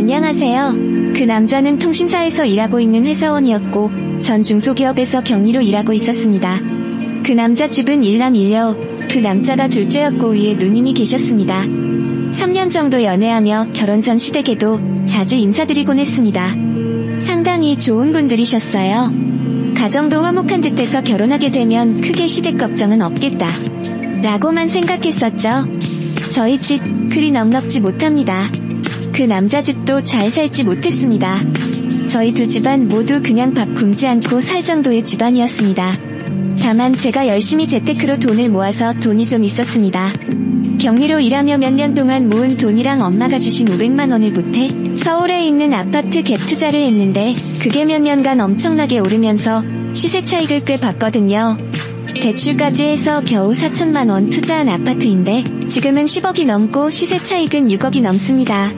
안녕하세요. 그 남자는 통신사에서 일하고 있는 회사원이었고 전 중소기업에서 경리로 일하고 있었습니다. 그 남자 집은 일남일녀, 그 남자가 둘째였고 위에 누님이 계셨습니다. 3년 정도 연애하며 결혼 전 시댁에도 자주 인사드리곤 했습니다. 상당히 좋은 분들이셨어요. 가정도 화목한 듯해서 결혼하게 되면 크게 시댁 걱정은 없겠다 라고만 생각했었죠. 저희 집 그리 넉넉지 못합니다. 그 남자 집도 잘 살지 못했습니다. 저희 두 집안 모두 그냥 밥 굶지 않고 살 정도의 집안이었습니다. 다만 제가 열심히 재테크로 돈을 모아서 돈이 좀 있었습니다. 경리로 일하며 몇 년 동안 모은 돈이랑 엄마가 주신 500만 원을 보태 서울에 있는 아파트 갭 투자를 했는데 그게 몇 년간 엄청나게 오르면서 시세 차익을 꽤 봤거든요. 대출까지 해서 겨우 4천만 원 투자한 아파트인데 지금은 10억이 넘고 시세 차익은 6억이 넘습니다.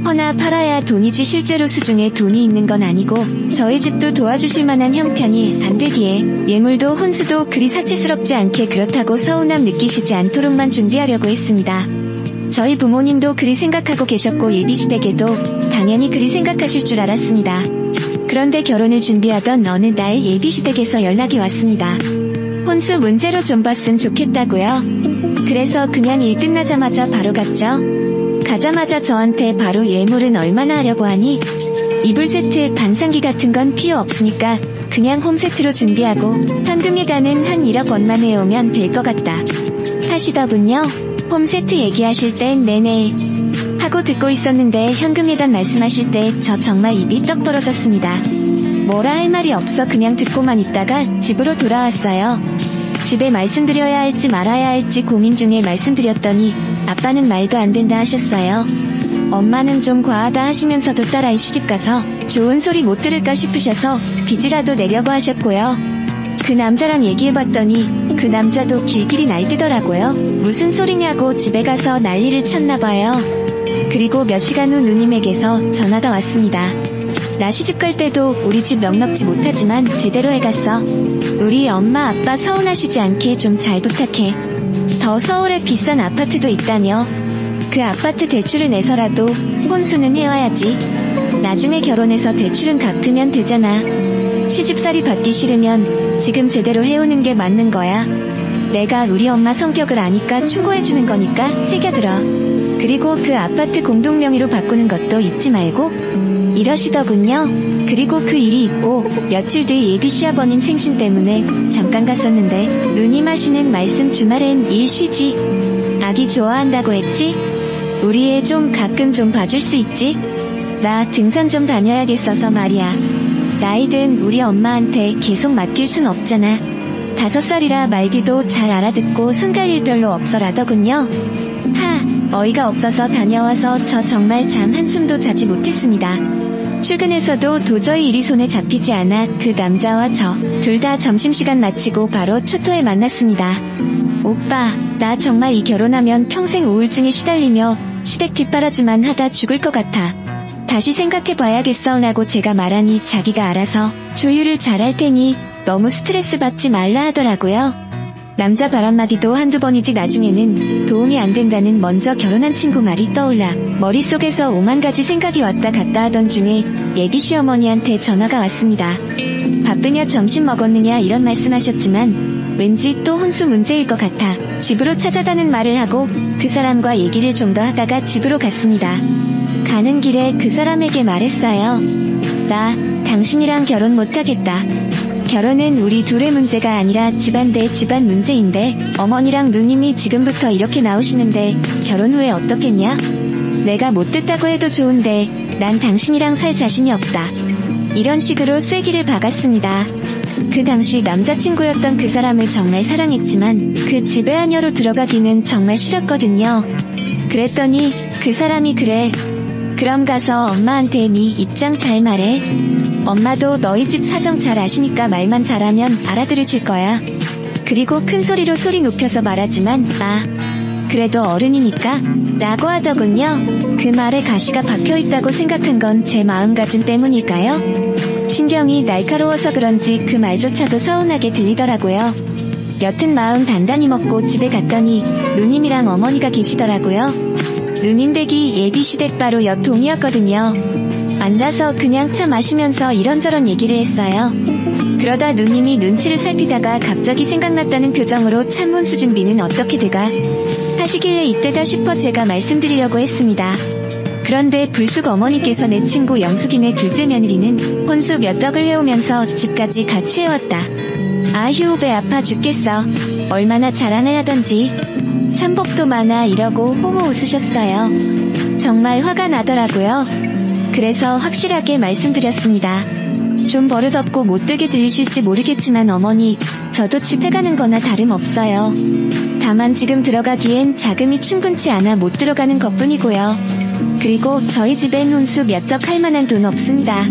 허나 팔아야 돈이지 실제로 수중에 돈이 있는 건 아니고 저희 집도 도와주실 만한 형편이 안 되기에 예물도 혼수도 그리 사치스럽지 않게 그렇다고 서운함 느끼시지 않도록만 준비하려고 했습니다. 저희 부모님도 그리 생각하고 계셨고 예비시댁에도 당연히 그리 생각하실 줄 알았습니다. 그런데 결혼을 준비하던 어느 날 예비시댁에서 연락이 왔습니다. 혼수 문제로 좀 봤으면 좋겠다고요. 그래서 그냥 일 끝나자마자 바로 갔죠. 가자마자 저한테 바로 예물은 얼마나 하려고 하니 이불 세트, 반상기 같은 건 필요 없으니까 그냥 홈세트로 준비하고 현금예단은 한 1억 원만 해오면 될 것 같다 하시더군요. 홈세트 얘기하실 땐 네네 하고 듣고 있었는데 현금예단 말씀하실 때 저 정말 입이 떡 벌어졌습니다. 뭐라 할 말이 없어 그냥 듣고만 있다가 집으로 돌아왔어요. 집에 말씀드려야 할지 말아야 할지 고민 중에 말씀드렸더니 아빠는 말도 안 된다 하셨어요. 엄마는 좀 과하다 하시면서도 딸아이 시집가서 좋은 소리 못 들을까 싶으셔서 빚이라도 내려고 하셨고요. 그 남자랑 얘기해봤더니 그 남자도 길길이 날뛰더라고요. 무슨 소리냐고 집에 가서 난리를 쳤나봐요. 그리고 몇 시간 후 누님에게서 전화가 왔습니다. 나 시집갈 때도 우리 집 넉넉지 못하지만 제대로 해갔어. 우리 엄마 아빠 서운하시지 않게 좀 잘 부탁해. 더 서울에 비싼 아파트도 있다며. 그 아파트 대출을 내서라도 혼수는 해와야지. 나중에 결혼해서 대출은 갚으면 되잖아. 시집살이 받기 싫으면 지금 제대로 해오는 게 맞는 거야. 내가 우리 엄마 성격을 아니까 충고해주는 거니까 새겨들어. 그리고 그 아파트 공동명의로 바꾸는 것도 잊지 말고 이러시더군요. 그리고 그 일이 있고 며칠 뒤 예비 시아버님 생신 때문에 잠깐 갔었는데 누님 하시는 말씀 주말엔 일 쉬지. 아기 좋아한다고 했지? 우리 애 좀 가끔 좀 봐줄 수 있지? 나 등산 좀 다녀야겠어서 말이야. 나이든 우리 엄마한테 계속 맡길 순 없잖아. 5살이라 말귀도 잘 알아듣고 손 갈 일 별로 없어라더군요. 어이가 없어서 다녀와서 저 정말 잠 한숨도 자지 못했습니다. 출근해서도 도저히 일이 손에 잡히지 않아 그 남자와 저 둘 다 점심시간 마치고 바로 초토에 만났습니다. 오빠, 나 정말 이 결혼하면 평생 우울증에 시달리며 시댁 뒷바라지만 하다 죽을 것 같아. 다시 생각해봐야겠어 라고 제가 말하니 자기가 알아서 조율을 잘할 테니 너무 스트레스 받지 말라 하더라고요. 남자 발 한마디도 한두 번이지 나중에는 도움이 안 된다는 먼저 결혼한 친구 말이 떠올라 머릿속에서 오만 가지 생각이 왔다 갔다 하던 중에 예비 시어머니한테 전화가 왔습니다. 바쁘냐 점심 먹었느냐 이런 말씀하셨지만 왠지 또 혼수 문제일 것 같아 집으로 찾아가는 말을 하고 그 사람과 얘기를 좀 더 하다가 집으로 갔습니다. 가는 길에 그 사람에게 말했어요. 나 당신이랑 결혼 못하겠다. 결혼은 우리 둘의 문제가 아니라 집안 대 집안 문제인데 어머니랑 누님이 지금부터 이렇게 나오시는데 결혼 후에 어떻겠냐? 내가 못 듣다고 해도 좋은데 난 당신이랑 살 자신이 없다. 이런 식으로 쐐기를 박았습니다. 그 당시 남자친구였던 그 사람을 정말 사랑했지만 그 집에 하녀로 들어가기는 정말 싫었거든요. 그랬더니 그 사람이 그래. 그럼 가서 엄마한테 네 입장 잘 말해. 엄마도 너희 집 사정 잘 아시니까 말만 잘하면 알아들으실 거야. 그리고 큰 소리로 소리 높여서 말하지만 그래도 어른이니까 라고 하더군요. 그 말에 가시가 박혀있다고 생각한 건 제 마음가짐 때문일까요? 신경이 날카로워서 그런지 그 말조차도 서운하게 들리더라고요. 여튼 마음 단단히 먹고 집에 갔더니 누님이랑 어머니가 계시더라고요. 누님 댁이 예비 시댁 바로 옆 동이었거든요. 앉아서 그냥 차 마시면서 이런저런 얘기를 했어요. 그러다 누님이 눈치를 살피다가 갑자기 생각났다는 표정으로 창문수 준비는 어떻게 돼가 하시길래 이때다 싶어 제가 말씀드리려고 했습니다. 그런데 불쑥 어머니께서 내 친구 영숙이네 둘째 며느리는 혼수 몇 덕을 해오면서 집까지 같이 해왔다. 아휴 배 아파 죽겠어. 얼마나 자랑을 하던지. 참복도 많아 이러고 호호 웃으셨어요. 정말 화가 나더라고요. 그래서 확실하게 말씀드렸습니다. 좀 버릇없고 못되게 들리실지 모르겠지만 어머니, 저도 집해가는 거나 다름없어요. 다만 지금 들어가기엔 자금이 충분치 않아 못 들어가는 것뿐이고요. 그리고 저희 집엔 혼수 몇 덕 할 만한 돈 없습니다.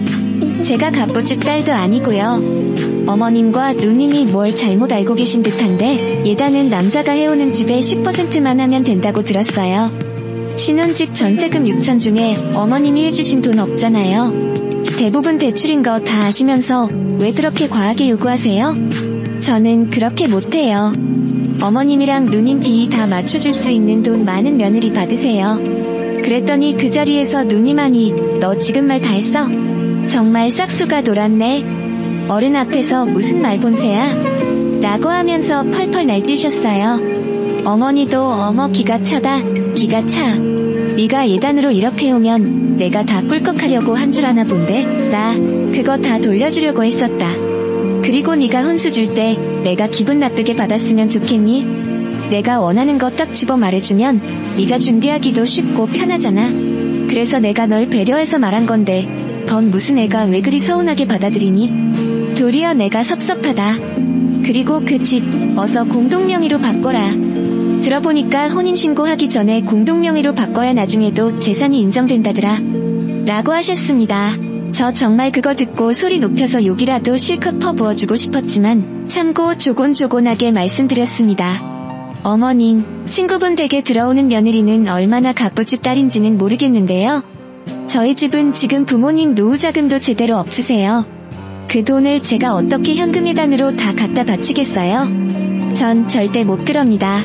제가 갑부집 딸도 아니고요. 어머님과 누님이 뭘 잘못 알고 계신 듯한데 예단은 남자가 해오는 집에 10%만 하면 된다고 들었어요. 신혼집 전세금 6천 중에 어머님이 해주신 돈 없잖아요. 대부분 대출인 거 다 아시면서 왜 그렇게 과하게 요구하세요? 저는 그렇게 못해요. 어머님이랑 누님 비 다 맞춰줄 수 있는 돈 많은 며느리 받으세요. 그랬더니 그 자리에서 누님하니 너 지금 말 다 했어? 정말 싹수가 돌았네. 어른 앞에서 무슨 말본새야? 라고 하면서 펄펄 날뛰셨어요. 어머니도 어머 기가 차다. 기가 차. 네가 예단으로 이렇게 오면 내가 다 꿀꺽하려고 한 줄 아나 본데? 나 그거 다 돌려주려고 했었다. 그리고 네가 혼수 줄 때 내가 기분 나쁘게 받았으면 좋겠니? 내가 원하는 거 딱 집어 말해주면 네가 준비하기도 쉽고 편하잖아. 그래서 내가 널 배려해서 말한 건데 넌 무슨 애가 왜 그리 서운하게 받아들이니? 도리어 내가 섭섭하다. 그리고 그 집 어서 공동명의로 바꿔라. 들어보니까 혼인신고하기 전에 공동명의로 바꿔야 나중에도 재산이 인정된다더라. 라고 하셨습니다. 저 정말 그거 듣고 소리 높여서 욕이라도 실컷 퍼부어주고 싶었지만 참고 조곤조곤하게 말씀드렸습니다. 어머님, 친구분 댁에 들어오는 며느리는 얼마나 갑부집 딸인지는 모르겠는데요. 저희 집은 지금 부모님 노후자금도 제대로 없으세요. 그 돈을 제가 어떻게 현금예단으로 다 갖다 바치겠어요? 전 절대 못 그럽니다.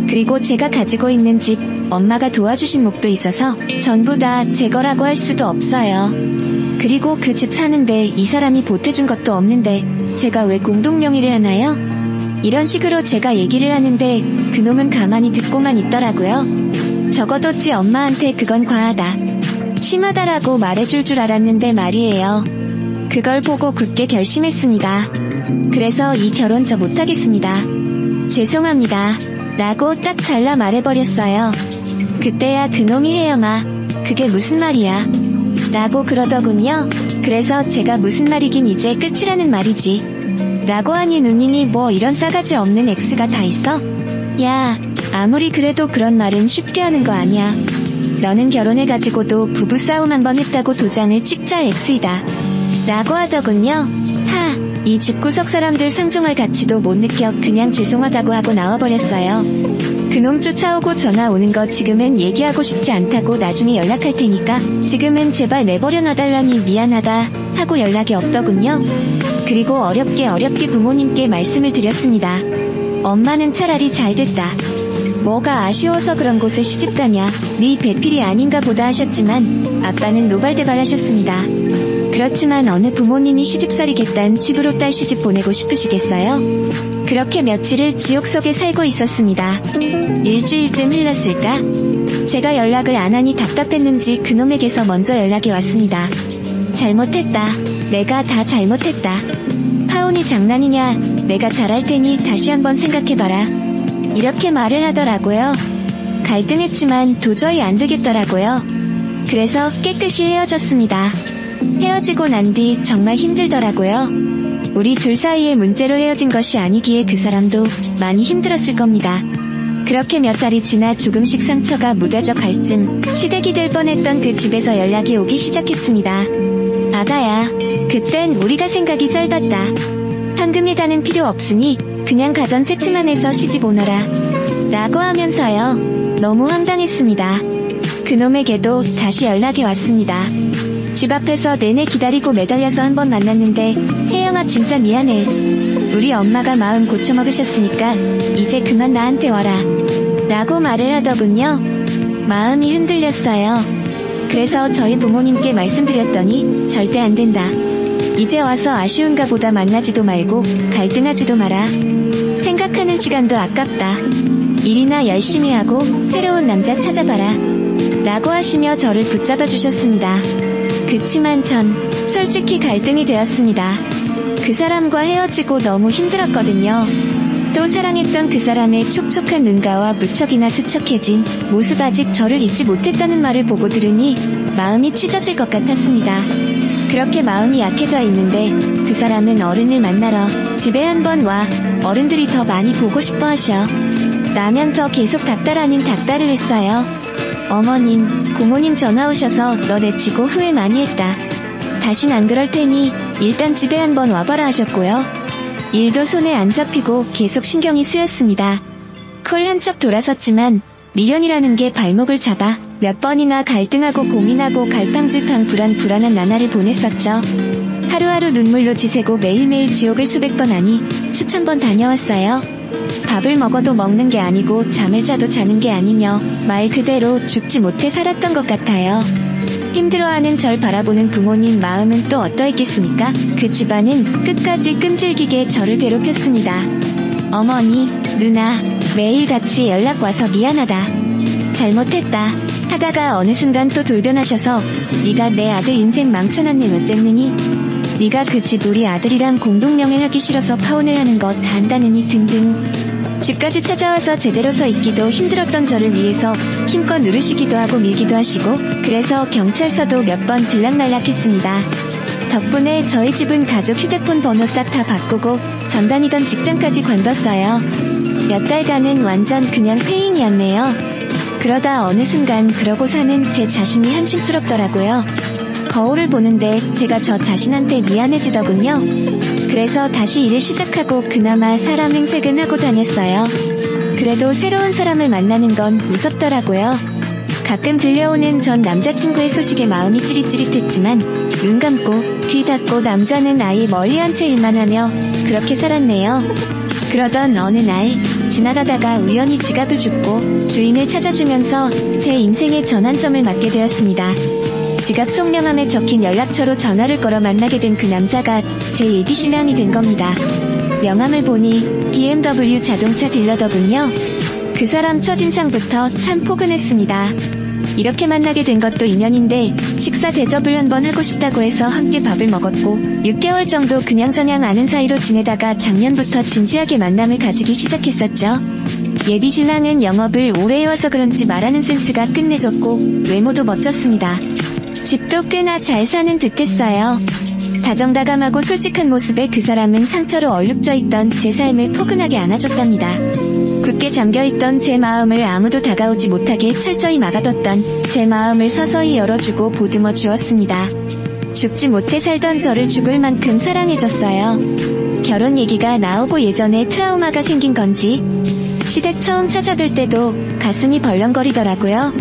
그리고 제가 가지고 있는 집, 엄마가 도와주신 몫도 있어서 전부 다 제 거라고 할 수도 없어요. 그리고 그 집 사는데 이 사람이 보태준 것도 없는데 제가 왜 공동명의를 하나요? 이런 식으로 제가 얘기를 하는데 그놈은 가만히 듣고만 있더라고요. 적어도 지 엄마한테 그건 과하다. 심하다라고 말해줄 줄 알았는데 말이에요. 그걸 보고 굳게 결심했습니다. 그래서 이 결혼 저 못하겠습니다. 죄송합니다. 라고 딱 잘라 말해버렸어요. 그때야 그놈이 혜영아, 그게 무슨 말이야? 라고 그러더군요. 그래서 제가 무슨 말이긴 이제 끝이라는 말이지. 라고 하니 누님이 뭐 이런 싸가지 없는 X가 다 있어? 야, 아무리 그래도 그런 말은 쉽게 하는 거 아니야. 너는 결혼해가지고도 부부싸움 한 번 했다고 도장을 찍자 X이다. 라고 하더군요. 이 집구석 사람들 상종할 가치도 못 느껴 그냥 죄송하다고 하고 나와버렸어요. 그놈 쫓아오고 전화 오는 거 지금은 얘기하고 싶지 않다고 나중에 연락할 테니까 지금은 제발 내버려 놔달라니 미안하다 하고 연락이 없더군요. 그리고 어렵게 부모님께 말씀을 드렸습니다. 엄마는 차라리 잘됐다. 뭐가 아쉬워서 그런 곳에 시집가냐, 네 배필이 아닌가 보다 하셨지만 아빠는 노발대발 하셨습니다. 그렇지만 어느 부모님이 시집살이겠단 집으로 딸 시집 보내고 싶으시겠어요? 그렇게 며칠을 지옥 속에 살고 있었습니다. 일주일쯤 흘렀을까? 제가 연락을 안 하니 답답했는지 그놈에게서 먼저 연락이 왔습니다. 잘못했다. 내가 다 잘못했다. 파혼이 장난이냐? 내가 잘할 테니 다시 한번 생각해봐라. 이렇게 말을 하더라고요. 갈등했지만 도저히 안 되겠더라고요. 그래서 깨끗이 헤어졌습니다. 헤어지고 난 뒤 정말 힘들더라고요. 우리 둘 사이의 문제로 헤어진 것이 아니기에 그 사람도 많이 힘들었을 겁니다. 그렇게 몇 달이 지나 조금씩 상처가 묻어져 갈증, 시댁이 될 뻔했던 그 집에서 연락이 오기 시작했습니다. 아가야, 그땐 우리가 생각이 짧았다. 현금예단은 필요 없으니 그냥 가전 세트만 해서 시집 오너라. 라고 하면서요. 너무 황당했습니다. 그놈에게도 다시 연락이 왔습니다. 집 앞에서 내내 기다리고 매달려서 한번 만났는데 혜영아 진짜 미안해. 우리 엄마가 마음 고쳐먹으셨으니까 이제 그만 나한테 와라. 라고 말을 하더군요. 마음이 흔들렸어요. 그래서 저희 부모님께 말씀드렸더니 절대 안 된다. 이제 와서 아쉬운가 보다. 만나지도 말고 갈등하지도 마라. 생각하는 시간도 아깝다. 일이나 열심히 하고 새로운 남자 찾아봐라. 라고 하시며 저를 붙잡아 주셨습니다. 그치만 전 솔직히 갈등이 되었습니다. 그 사람과 헤어지고 너무 힘들었거든요. 또 사랑했던 그 사람의 촉촉한 눈가와 무척이나 수척해진 모습, 아직 저를 잊지 못했다는 말을 보고 들으니 마음이 찢어질 것 같았습니다. 그렇게 마음이 약해져 있는데 그 사람은 어른을 만나러 집에 한번 와 어른들이 더 많이 보고 싶어 하셔 라면서 계속 닥달 아닌 닥달을 했어요. 어머님, 고모님 전화 오셔서 너 내치고 후회 많이 했다. 다신 안 그럴 테니 일단 집에 한번 와봐라 하셨고요. 일도 손에 안 잡히고 계속 신경이 쓰였습니다. 콜 한 척 돌아섰지만 미련이라는 게 발목을 잡아 몇 번이나 갈등하고 고민하고 갈팡질팡 불안한 나날을 보냈었죠. 하루하루 눈물로 지새고 매일매일 지옥을 수백 번 아니 수천 번 다녀왔어요. 밥을 먹어도 먹는 게 아니고 잠을 자도 자는 게 아니며 말 그대로 죽지 못해 살았던 것 같아요. 힘들어하는 절 바라보는 부모님 마음은 또 어떠했겠습니까? 그 집안은 끝까지 끈질기게 저를 괴롭혔습니다. 어머니, 누나, 매일 같이 연락 와서 미안하다. 잘못했다. 하다가 어느 순간 또 돌변하셔서 네가 내 아들 인생 망쳐놨네 어쨌느니? 네가 그 집 우리 아들이랑 공동명예하기 싫어서 파혼을 하는 것 안다느니 등등. 집까지 찾아와서 제대로 서 있기도 힘들었던 저를 위해서 힘껏 누르시기도 하고 밀기도 하시고, 그래서 경찰서도 몇 번 들락날락했습니다. 덕분에 저희 집은 가족 휴대폰 번호 싹 다 바꾸고 전 다니던 직장까지 관뒀어요. 몇 달간은 완전 그냥 폐인이었네요. 그러다 어느 순간 그러고 사는 제 자신이 한심스럽더라고요. 거울을 보는데 제가 저 자신한테 미안해지더군요. 그래서 다시 일을 시작하고 그나마 사람 행색은 하고 다녔어요. 그래도 새로운 사람을 만나는 건 무섭더라고요. 가끔 들려오는 전 남자친구의 소식에 마음이 찌릿찌릿했지만 눈 감고 귀 닫고 남자는 아예 멀리 한 채 일만 하며 그렇게 살았네요. 그러던 어느 날 지나가다가 우연히 지갑을 줍고 주인을 찾아주면서 제 인생의 전환점을 맞게 되었습니다. 지갑 속 명함에 적힌 연락처로 전화를 걸어 만나게 된 그 남자가 제 예비신랑이 된 겁니다. 명함을 보니 BMW 자동차 딜러더군요. 그 사람 첫인상부터 참 포근했습니다. 이렇게 만나게 된 것도 인연인데 식사 대접을 한번 하고 싶다고 해서 함께 밥을 먹었고 6개월 정도 그냥저냥 아는 사이로 지내다가 작년부터 진지하게 만남을 가지기 시작했었죠. 예비신랑은 영업을 오래 해와서 그런지 말하는 센스가 끝내줬고 외모도 멋졌습니다. 집도 꽤나 잘 사는 듯했어요. 다정다감하고 솔직한 모습에 그 사람은 상처로 얼룩져 있던 제 삶을 포근하게 안아줬답니다. 굳게 잠겨있던 제 마음을 아무도 다가오지 못하게 철저히 막아뒀던 제 마음을 서서히 열어주고 보듬어 주었습니다. 죽지 못해 살던 저를 죽을 만큼 사랑해줬어요. 결혼 얘기가 나오고 예전에 트라우마가 생긴 건지 시댁 처음 찾아뵐 때도 가슴이 벌렁거리더라고요.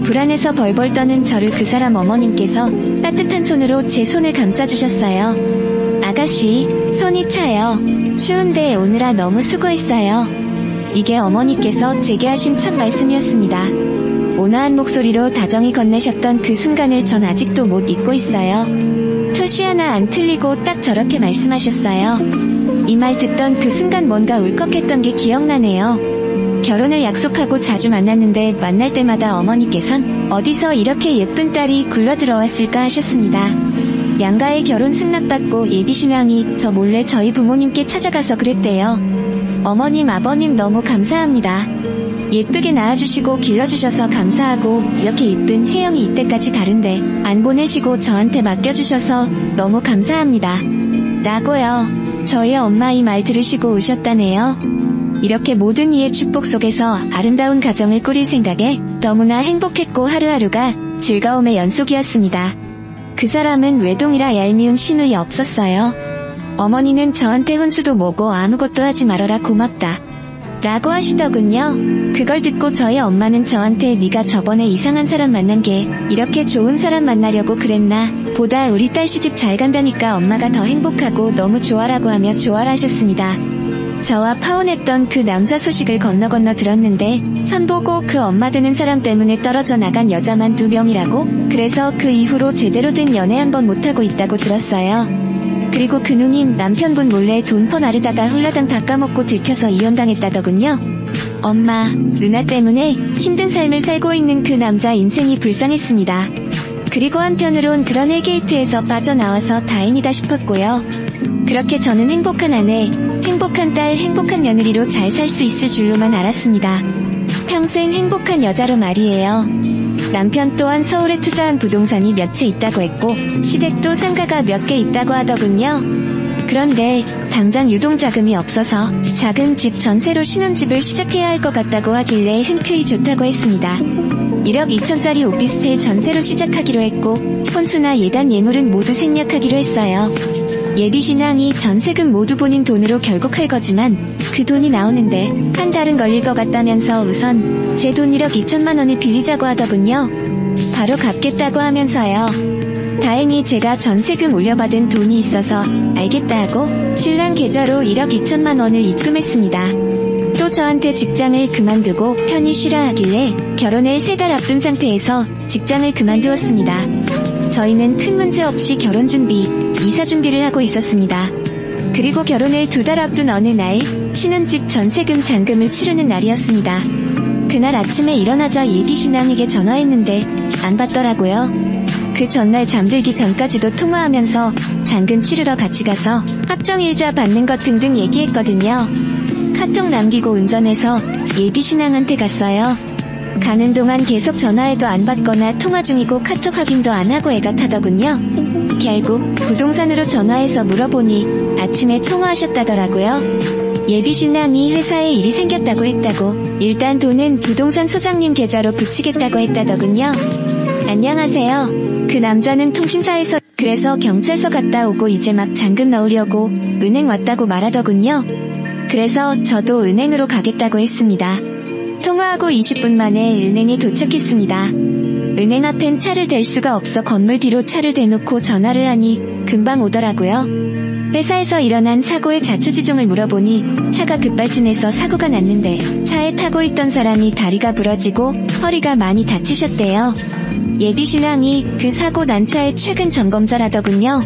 불안해서 벌벌 떠는 저를 그 사람 어머님께서 따뜻한 손으로 제 손을 감싸주셨어요. 아가씨, 손이 차요. 추운데 오느라 너무 수고했어요. 이게 어머니께서 제게 하신 첫 말씀이었습니다. 온화한 목소리로 다정히 건네셨던 그 순간을 전 아직도 못 잊고 있어요. 토시 하나 안 틀리고 딱 저렇게 말씀하셨어요. 이 말 듣던 그 순간 뭔가 울컥했던 게 기억나네요. 결혼을 약속하고 자주 만났는데 만날 때마다 어머니께선 어디서 이렇게 예쁜 딸이 굴러들어왔을까 하셨습니다. 양가의 결혼 승낙받고 예비신랑이 저 몰래 저희 부모님께 찾아가서 그랬대요. 어머님, 아버님 너무 감사합니다. 예쁘게 낳아주시고 길러주셔서 감사하고 이렇게 예쁜 혜영이 이때까지 다른데 안 보내시고 저한테 맡겨주셔서 너무 감사합니다. 라고요. 저희 엄마 이 말 들으시고 우셨다네요. 이렇게 모든 이의 축복 속에서 아름다운 가정을 꾸릴 생각에 너무나 행복했고 하루하루가 즐거움의 연속이었습니다. 그 사람은 외동이라 얄미운 시누이 없었어요. 어머니는 저한테 혼수도 뭐고 아무것도 하지 말아라 고맙다 라고 하시더군요. 그걸 듣고 저희 엄마는 저한테 네가 저번에 이상한 사람 만난 게 이렇게 좋은 사람 만나려고 그랬나? 보다 우리 딸 시집 잘 간다니까 엄마가 더 행복하고 너무 좋아라고 하며 좋아라 하셨습니다. 저와 파혼했던 그 남자 소식을 건너 들었는데 선보고 그 엄마 되는 사람 때문에 떨어져 나간 여자만 2명이라고? 그래서 그 이후로 제대로 된 연애 한 번 못하고 있다고 들었어요. 그리고 그 누님 남편분 몰래 돈 퍼나르다가 홀라당 다 까먹고 들켜서 이혼당했다더군요. 엄마, 누나 때문에 힘든 삶을 살고 있는 그 남자 인생이 불쌍했습니다. 그리고 한편으론 그런 헬게이트에서 빠져나와서 다행이다 싶었고요. 그렇게 저는 행복한 아내, 행복한 딸, 행복한 며느리로 잘 살 수 있을 줄로만 알았습니다. 평생 행복한 여자로 말이에요. 남편 또한 서울에 투자한 부동산이 몇 채 있다고 했고 시댁도 상가가 몇 개 있다고 하더군요. 그런데 당장 유동자금이 없어서 작은 집 전세로 신혼집을 시작해야 할 것 같다고 하길래 흔쾌히 좋다고 했습니다. 1억 2천짜리 오피스텔 전세로 시작하기로 했고 혼수나 예단 예물은 모두 생략하기로 했어요. 예비신랑이 전세금 모두 본인 돈으로 결국 할 거지만 그 돈이 나오는데 한 달은 걸릴 것 같다면서 우선 제 돈 1억 2천만 원을 빌리자고 하더군요. 바로 갚겠다고 하면서요. 다행히 제가 전세금 올려받은 돈이 있어서 알겠다 하고 신랑 계좌로 1억 2천만 원을 입금했습니다. 또 저한테 직장을 그만두고 편히 쉬라 하길래 결혼을 3달 앞둔 상태에서 직장을 그만두었습니다. 저희는 큰 문제 없이 결혼 준비, 이사 준비를 하고 있었습니다. 그리고 결혼을 2달 앞둔 어느 날 신혼집 전세금 잔금을 치르는 날이었습니다. 그날 아침에 일어나자 예비신랑에게 전화했는데 안 받더라고요. 그 전날 잠들기 전까지도 통화하면서 잔금 치르러 같이 가서 합정일자 받는 것 등등 얘기했거든요. 카톡 남기고 운전해서 예비신랑한테 갔어요. 가는 동안 계속 전화해도 안 받거나 통화 중이고 카톡 확인도 안 하고 애가 타더군요. 결국 부동산으로 전화해서 물어보니 아침에 통화하셨다더라고요. 예비신랑이 회사에 일이 생겼다고 했다고 일단 돈은 부동산 소장님 계좌로 붙이겠다고 했다더군요. 안녕하세요. 그 남자는 통신사에서 그래서 경찰서 갔다 오고 이제 막 잔금 넣으려고 은행 왔다고 말하더군요. 그래서 저도 은행으로 가겠다고 했습니다. 통화하고 20분 만에 은행에 도착했습니다. 은행 앞엔 차를 댈 수가 없어 건물 뒤로 차를 대놓고 전화를 하니 금방 오더라고요. 회사에서 일어난 사고의 자초지종을 물어보니 차가 급발진해서 사고가 났는데 차에 타고 있던 사람이 다리가 부러지고 허리가 많이 다치셨대요. 예비신랑이 그 사고 난 차의 최근 점검자라더군요.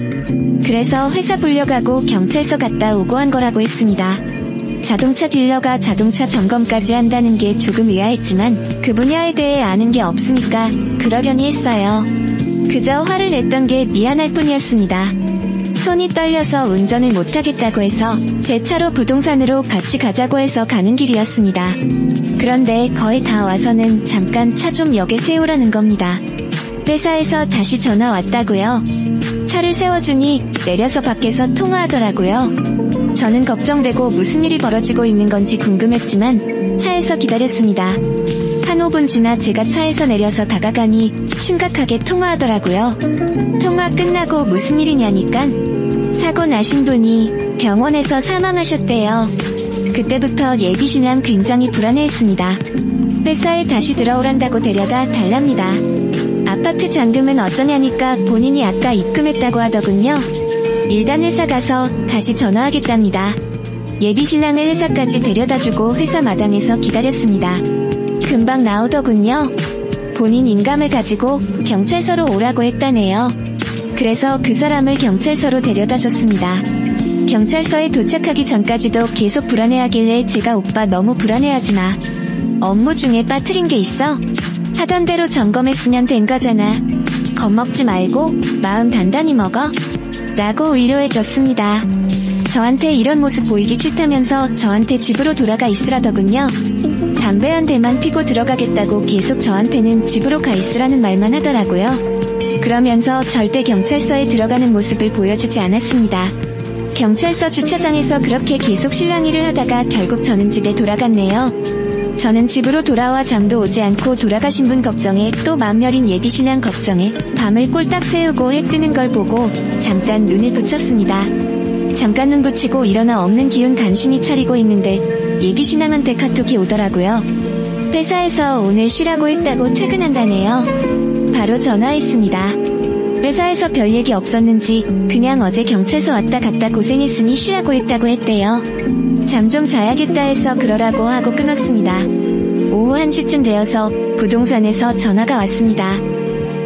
그래서 회사 불려가고 경찰서 갔다 오고 한 거라고 했습니다. 자동차 딜러가 자동차 점검까지 한다는 게 조금 의아했지만 그 분야에 대해 아는 게 없으니까 그러려니 했어요. 그저 화를 냈던 게 미안할 뿐이었습니다. 손이 떨려서 운전을 못하겠다고 해서 제 차로 부동산으로 같이 가자고 해서 가는 길이었습니다. 그런데 거의 다 와서는 잠깐 차 좀 역에 세우라는 겁니다. 회사에서 다시 전화 왔다고요. 차를 세워주니 내려서 밖에서 통화하더라고요. 저는 걱정되고 무슨 일이 벌어지고 있는 건지 궁금했지만 차에서 기다렸습니다. 한 5분 지나 제가 차에서 내려서 다가가니 심각하게 통화하더라고요. 통화 끝나고 무슨 일이냐니까 사고 나신 분이 병원에서 사망하셨대요. 그때부터 예비신랑 굉장히 불안해했습니다. 회사에 다시 들어오란다고 데려다 달랍니다. 아파트 잔금은 어쩌냐니까 본인이 아까 입금했다고 하더군요. 일단 회사 가서 다시 전화하겠답니다. 예비신랑을 회사까지 데려다주고 회사 마당에서 기다렸습니다. 금방 나오더군요. 본인 인감을 가지고 경찰서로 오라고 했다네요. 그래서 그 사람을 경찰서로 데려다줬습니다. 경찰서에 도착하기 전까지도 계속 불안해하길래 제가 오빠 너무 불안해하지 마. 업무 중에 빠뜨린 게 있어? 하던 대로 점검했으면 된 거잖아. 겁먹지 말고 마음 단단히 먹어. 라고 위로해줬습니다. 저한테 이런 모습 보이기 싫다면서 저한테 집으로 돌아가 있으라더군요. 담배 한 대만 피고 들어가겠다고 계속 저한테는 집으로 가 있으라는 말만 하더라고요. 그러면서 절대 경찰서에 들어가는 모습을 보여주지 않았습니다. 경찰서 주차장에서 그렇게 계속 실랑이를 하다가 결국 저는 집에 돌아갔네요. 저는 집으로 돌아와 잠도 오지 않고 돌아가신 분 걱정에 또 맏며린 예비신랑 걱정에 밤을 꼴딱 새우고 해 뜨는 걸 보고 잠깐 눈을 붙였습니다. 잠깐 눈 붙이고 일어나 없는 기운 간신히 차리고 있는데 예비신랑한테 카톡이 오더라고요. 회사에서 오늘 쉬라고 했다고 퇴근한다네요. 바로 전화했습니다. 회사에서 별 얘기 없었는지 그냥 어제 경찰서 왔다 갔다 고생했으니 쉬라고 했다고 했대요. 잠 좀 자야겠다 해서 그러라고 하고 끊었습니다. 오후 1시쯤 되어서 부동산에서 전화가 왔습니다.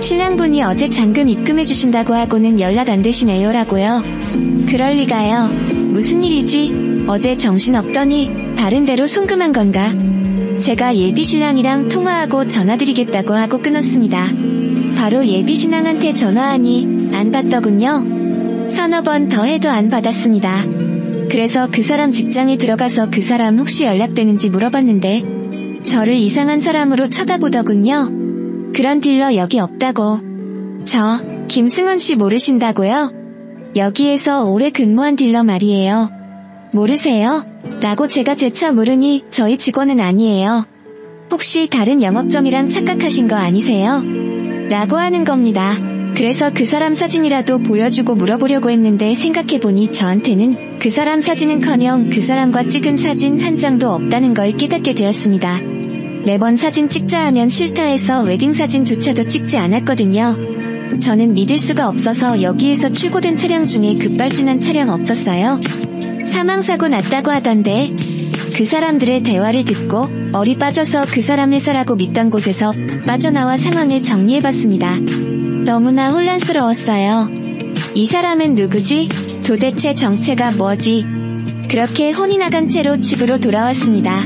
신랑분이 어제 잔금 입금해 주신다고 하고는 연락 안 되시네요 라고요. 그럴 리가요. 무슨 일이지? 어제 정신없더니 다른 데로 송금한 건가? 제가 예비신랑이랑 통화하고 전화드리겠다고 하고 끊었습니다. 바로 예비신랑한테 전화하니 안 받더군요. 서너 번 더 해도 안 받았습니다. 그래서 그 사람 직장에 들어가서 그 사람 혹시 연락되는지 물어봤는데 저를 이상한 사람으로 쳐다보더군요. 그런 딜러 여기 없다고. 저 김승원 씨 모르신다고요? 여기에서 오래 근무한 딜러 말이에요. 모르세요? 라고 제가 재차 물으니 저희 직원은 아니에요. 혹시 다른 영업점이랑 착각하신 거 아니세요? 라고 하는 겁니다. 그래서 그 사람 사진이라도 보여주고 물어보려고 했는데 생각해보니 저한테는 그 사람 사진은커녕 그 사람과 찍은 사진 한 장도 없다는 걸 깨닫게 되었습니다. 매번 사진 찍자 하면 싫다 해서 웨딩사진조차도 찍지 않았거든요. 저는 믿을 수가 없어서 여기에서 출고된 차량 중에 급발진한 차량 없었어요. 사망사고 났다고 하던데 그 사람들의 대화를 듣고 얼이 빠져서 그 사람 회사라고 믿던 곳에서 빠져나와 상황을 정리해봤습니다. 너무나 혼란스러웠어요. 이 사람은 누구지? 도대체 정체가 뭐지? 그렇게 혼이 나간 채로 집으로 돌아왔습니다.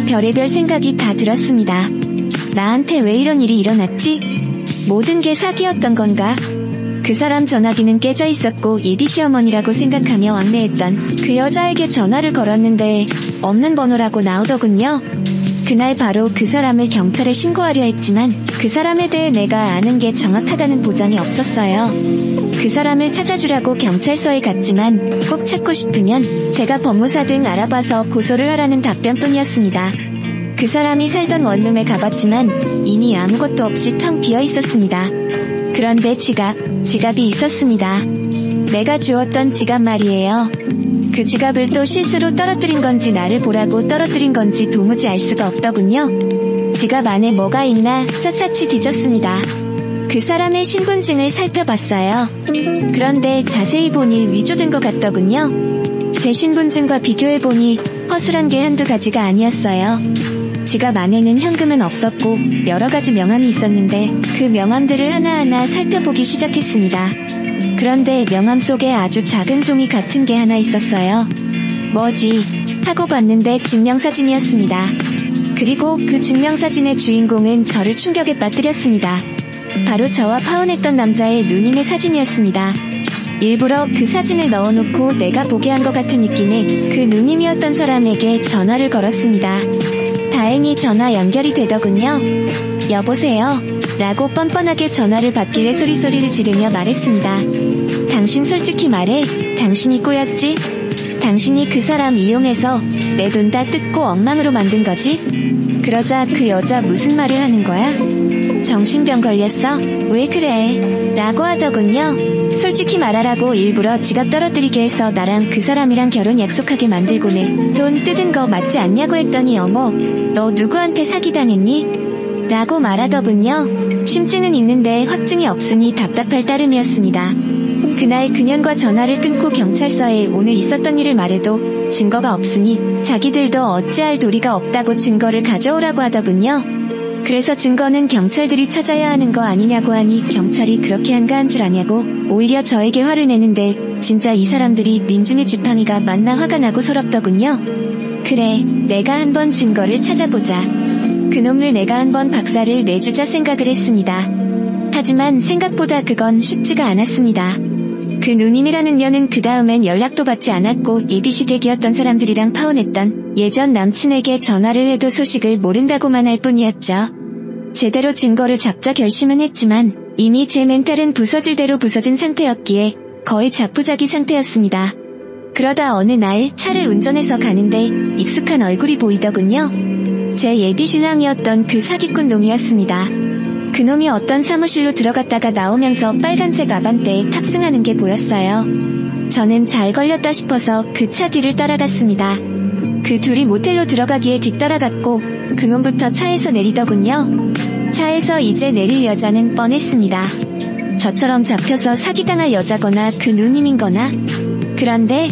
별의별 생각이 다 들었습니다. 나한테 왜 이런 일이 일어났지? 모든 게 사기였던 건가? 그 사람 전화기는 깨져 있었고 예비시어머니라고 생각하며 왕래했던 그 여자에게 전화를 걸었는데 없는 번호라고 나오더군요. 그날 바로 그 사람을 경찰에 신고하려 했지만 그 사람에 대해 내가 아는 게 정확하다는 보장이 없었어요. 그 사람을 찾아주라고 경찰서에 갔지만 꼭 찾고 싶으면 제가 법무사 등 알아봐서 고소를 하라는 답변뿐이었습니다. 그 사람이 살던 원룸에 가봤지만 이미 아무것도 없이 텅 비어 있었습니다. 그런데 지갑이 있었습니다. 내가 주웠던 지갑 말이에요. 그 지갑을 또 실수로 떨어뜨린 건지 나를 보라고 떨어뜨린 건지 도무지 알 수가 없더군요. 지갑 안에 뭐가 있나 샅샅이 뒤졌습니다. 그 사람의 신분증을 살펴봤어요. 그런데 자세히 보니 위조된 것 같더군요. 제 신분증과 비교해보니 허술한 게 한두 가지가 아니었어요. 지갑 안에는 현금은 없었고 여러 가지 명함이 있었는데 그 명함들을 하나하나 살펴보기 시작했습니다. 그런데 명함 속에 아주 작은 종이 같은 게 하나 있었어요. 뭐지? 하고 봤는데 증명사진이었습니다. 그리고 그 증명사진의 주인공은 저를 충격에 빠뜨렸습니다. 바로 저와 파혼했던 남자의 누님의 사진이었습니다. 일부러 그 사진을 넣어놓고 내가 보게 한 것 같은 느낌에 그 누님이었던 사람에게 전화를 걸었습니다. 다행히 전화 연결이 되더군요. 여보세요? 라고 뻔뻔하게 전화를 받길래 소리를 지르며 말했습니다. 당신 솔직히 말해. 당신이 꼬였지? 당신이 그 사람 이용해서 내 돈 다 뜯고 엉망으로 만든 거지? 그러자 그 여자 무슨 말을 하는 거야? 정신병 걸렸어? 왜 그래? 라고 하더군요. 솔직히 말하라고 일부러 지갑 떨어뜨리게 해서 나랑 그 사람이랑 결혼 약속하게 만들고는 돈 뜯은 거 맞지 않냐고 했더니 어머, 너 누구한테 사기당했니? 라고 말하더군요. 심증은 있는데 확증이 없으니 답답할 따름이었습니다. 그날 그년과 전화를 끊고 경찰서에 오늘 있었던 일을 말해도 증거가 없으니 자기들도 어찌할 도리가 없다고 증거를 가져오라고 하더군요. 그래서 증거는 경찰들이 찾아야 하는 거 아니냐고 하니 경찰이 그렇게 한가한 줄 아냐고 오히려 저에게 화를 내는데 진짜 이 사람들이 민중의 지팡이가 맞나 화가 나고 서럽더군요. 그래, 내가 한번 증거를 찾아보자. 그놈을 내가 한번 박살을 내주자 생각을 했습니다. 하지만 생각보다 그건 쉽지가 않았습니다. 그 누님이라는 년은 그 다음엔 연락도 받지 않았고 예비시댁이었던 사람들이랑 파혼했던 예전 남친에게 전화를 해도 소식을 모른다고만 할 뿐이었죠. 제대로 증거를 잡자 결심은 했지만 이미 제 멘탈은 부서질 대로 부서진 상태였기에 거의 자포자기 상태였습니다. 그러다 어느 날 차를 운전해서 가는데 익숙한 얼굴이 보이더군요. 제 예비신랑이었던 그 사기꾼 놈이었습니다. 그놈이 어떤 사무실로 들어갔다가 나오면서 빨간색 아반떼에 탑승하는 게 보였어요. 저는 잘 걸렸다 싶어서 그 차 뒤를 따라갔습니다. 그 둘이 모텔로 들어가기에 뒤따라갔고 그놈부터 차에서 내리더군요. 차에서 이제 내릴 여자는 뻔했습니다. 저처럼 잡혀서 사기당할 여자거나 그 누님인거나. 그런데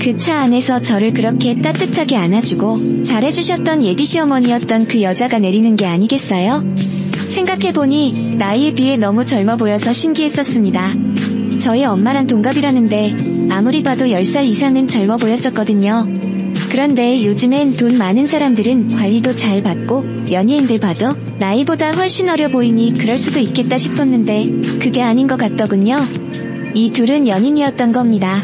그 그 차 안에서 저를 그렇게 따뜻하게 안아주고 잘해주셨던 예비 시어머니였던 그 여자가 내리는 게 아니겠어요? 생각해보니 나이에 비해 너무 젊어 보여서 신기했었습니다. 저희 엄마랑 동갑이라는데 아무리 봐도 10살 이상은 젊어 보였었거든요. 그런데 요즘엔 돈 많은 사람들은 관리도 잘 받고 연예인들 봐도 나이보다 훨씬 어려 보이니 그럴 수도 있겠다 싶었는데 그게 아닌 것 같더군요. 이 둘은 연인이었던 겁니다.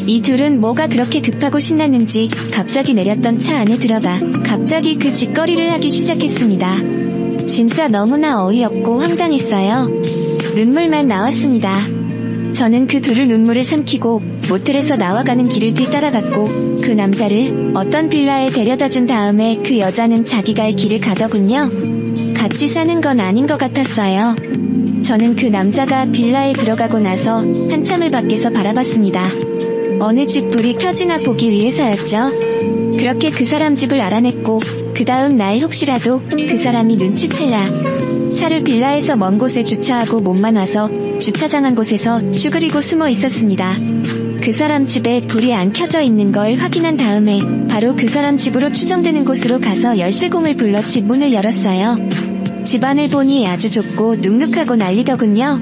이 둘은 뭐가 그렇게 급하고 신났는지 갑자기 내렸던 차 안에 들어가 갑자기 그 짓거리를 하기 시작했습니다. 진짜 너무나 어이없고 황당했어요. 눈물만 나왔습니다. 저는 그 둘을 눈물을 삼키고 모텔에서 나와가는 길을 뒤따라갔고 그 남자를 어떤 빌라에 데려다준 다음에 그 여자는 자기 갈 길을 가더군요. 같이 사는 건 아닌 것 같았어요. 저는 그 남자가 빌라에 들어가고 나서 한참을 밖에서 바라봤습니다. 어느 집 불이 켜지나 보기 위해서였죠. 그렇게 그 사람 집을 알아냈고 그 다음 날 혹시라도 그 사람이 눈치챘나 차를 빌라에서 먼 곳에 주차하고 몸만 와서 주차장 한 곳에서 쭈그리고 숨어 있었습니다. 그 사람 집에 불이 안 켜져 있는 걸 확인한 다음에 바로 그 사람 집으로 추정되는 곳으로 가서 열쇠공을 불러 집 문을 열었어요. 집안을 보니 아주 좁고 눅눅하고 난리더군요.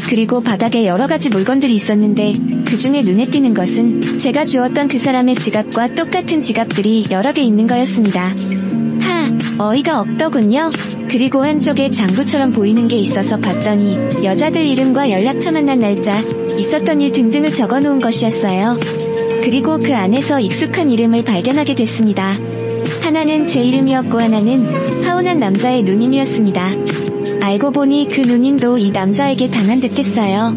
그리고 바닥에 여러 가지 물건들이 있었는데 그 중에 눈에 띄는 것은 제가 주었던 그 사람의 지갑과 똑같은 지갑들이 여러 개 있는 거였습니다. 어이가 없더군요. 그리고 한쪽에 장부처럼 보이는 게 있어서 봤더니 여자들 이름과 연락처 만난 날짜, 있었던 일 등등을 적어놓은 것이었어요. 그리고 그 안에서 익숙한 이름을 발견하게 됐습니다. 하나는 제 이름이었고 하나는 하온한 남자의 누님이었습니다. 알고 보니 그 누님도 이 남자에게 당한 듯 했어요.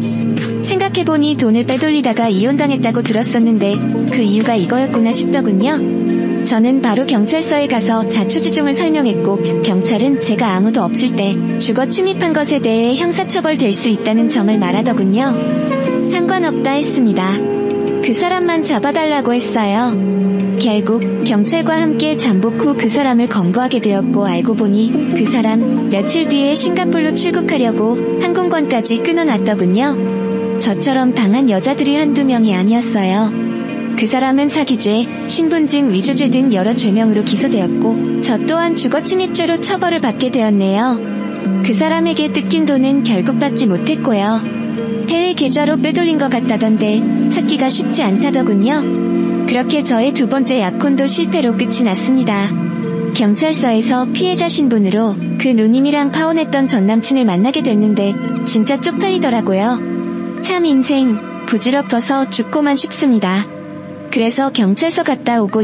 생각해보니 돈을 빼돌리다가 이혼당했다고 들었었는데 그 이유가 이거였구나 싶더군요. 저는 바로 경찰서에 가서 자초지종을 설명했고 경찰은 제가 아무도 없을 때 주거 침입한 것에 대해 형사처벌될 수 있다는 점을 말하더군요. 상관없다 했습니다. 그 사람만 잡아달라고 했어요. 결국 경찰과 함께 잠복 후 그 사람을 검거하게 되었고 알고 보니 그 사람 며칠 뒤에 싱가포르로 출국하려고 항공권까지 끊어놨더군요. 저처럼 당한 여자들이 한두 명이 아니었어요. 그 사람은 사기죄, 신분증 위조죄 등 여러 죄명으로 기소되었고 저 또한 주거침입죄로 처벌을 받게 되었네요. 그 사람에게 뜯긴 돈은 결국 받지 못했고요. 해외 계좌로 빼돌린 것 같다던데 찾기가 쉽지 않다더군요. 그렇게 저의 두 번째 약혼도 실패로 끝이 났습니다. 경찰서에서 피해자 신분으로 그 누님이랑 파혼했던 전남친을 만나게 됐는데 진짜 쪽팔리더라고요. 참 인생 부질없어서 죽고만 싶습니다. 그래서 경찰서 갔다 오고